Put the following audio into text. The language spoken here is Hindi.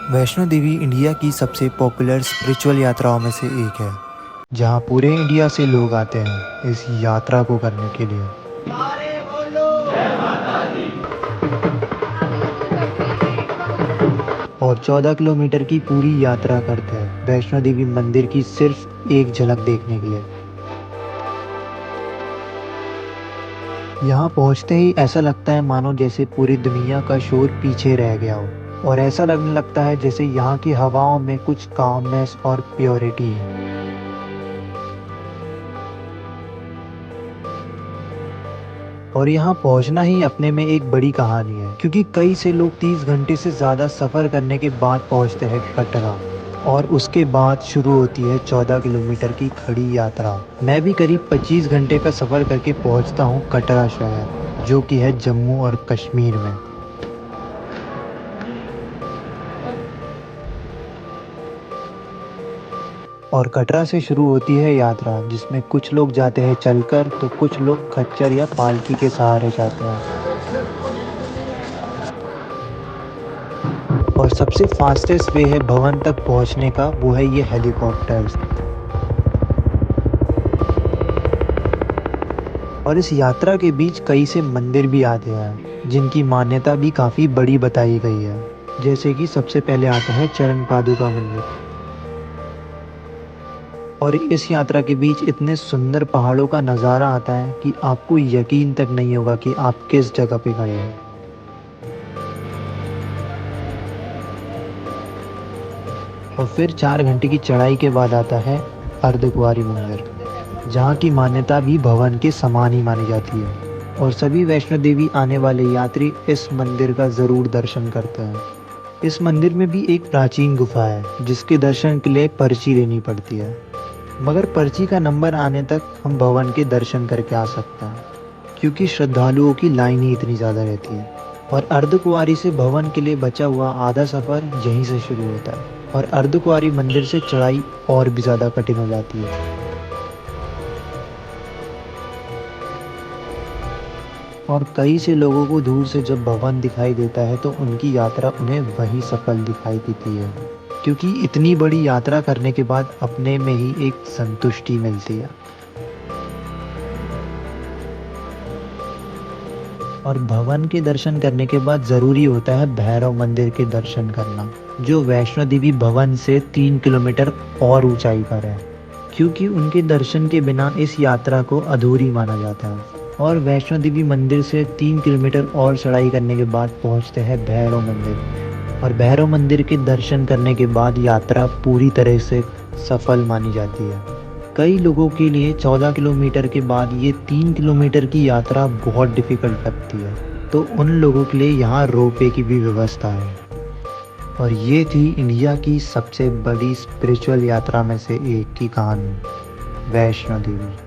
वैष्णो देवी इंडिया की सबसे पॉपुलर स्पिरिचुअल यात्राओं में से एक है, जहां पूरे इंडिया से लोग आते हैं इस यात्रा को करने के लिए। और 14 किलोमीटर की पूरी यात्रा करते हैं वैष्णो देवी मंदिर की सिर्फ एक झलक देखने के लिए। यहाँ पहुँचते ही ऐसा लगता है मानो जैसे पूरी दुनिया का शोर पीछे रह गया हो, और ऐसा लगने लगता है जैसे यहाँ की हवाओं में कुछ कामनेस और प्योरिटी है। और यहाँ पहुँचना ही अपने में एक बड़ी कहानी है, क्योंकि कई से लोग 30 घंटे से ज़्यादा सफ़र करने के बाद पहुँचते हैं कटरा, और उसके बाद शुरू होती है 14 किलोमीटर की खड़ी यात्रा। मैं भी करीब 25 घंटे का सफ़र करके पहुँचता हूँ कटरा शहर, जो कि है जम्मू और कश्मीर में। और कटरा से शुरू होती है यात्रा, जिसमें कुछ लोग जाते हैं चलकर तो कुछ लोग खच्चर या पालकी के सहारे जाते हैं। और सबसे फास्टेस्ट वे है भवन तक पहुंचने का, वो है ये हेलीकॉप्टर्स। और इस यात्रा के बीच कई से मंदिर भी आते हैं, जिनकी मान्यता भी काफ़ी बड़ी बताई गई है। जैसे कि सबसे पहले आता है चरण पादुका मंदिर। और इस यात्रा के बीच इतने सुंदर पहाड़ों का नज़ारा आता है कि आपको यकीन तक नहीं होगा कि आप किस जगह पे खड़े हैं। और फिर 4 घंटे की चढ़ाई के बाद आता है अर्धकुंवारी मंदिर, जहाँ की मान्यता भी भवन के समान ही मानी जाती है। और सभी वैष्णो देवी आने वाले यात्री इस मंदिर का ज़रूर दर्शन करते हैं। इस मंदिर में भी एक प्राचीन गुफा है, जिसके दर्शन के लिए पर्ची लेनी पड़ती है, मगर पर्ची का नंबर आने तक हम भवन के दर्शन करके आ सकते हैं, क्योंकि श्रद्धालुओं की लाइन ही इतनी ज़्यादा रहती है। और अर्धकुंवारी से भवन के लिए बचा हुआ आधा सफ़र यहीं से शुरू होता है, और अर्धकुंवारी मंदिर से चढ़ाई और भी ज़्यादा कठिन हो जाती है। और कई से लोगों को दूर से जब भवन दिखाई देता है तो उनकी यात्रा उन्हें वहीं सफल दिखाई देती है, क्योंकि इतनी बड़ी यात्रा करने के बाद अपने में ही एक संतुष्टि मिलती है। और भवन के दर्शन करने के बाद ज़रूरी होता है भैरव मंदिर के दर्शन करना, जो वैष्णो देवी भवन से 3 किलोमीटर और ऊंचाई पर है, क्योंकि उनके दर्शन के बिना इस यात्रा को अधूरी माना जाता है। और वैष्णो देवी मंदिर से 3 किलोमीटर और चढ़ाई करने के बाद पहुंचते हैं भैरव मंदिर, और भैरव मंदिर के दर्शन करने के बाद यात्रा पूरी तरह से सफल मानी जाती है। कई लोगों के लिए 14 किलोमीटर के बाद ये 3 किलोमीटर की यात्रा बहुत डिफ़िकल्ट लगती है, तो उन लोगों के लिए यहाँ रोपवे की भी व्यवस्था है। और ये थी इंडिया की सबसे बड़ी स्पिरिचुअल यात्रा में से एक की कहानी, वैष्णो देवी।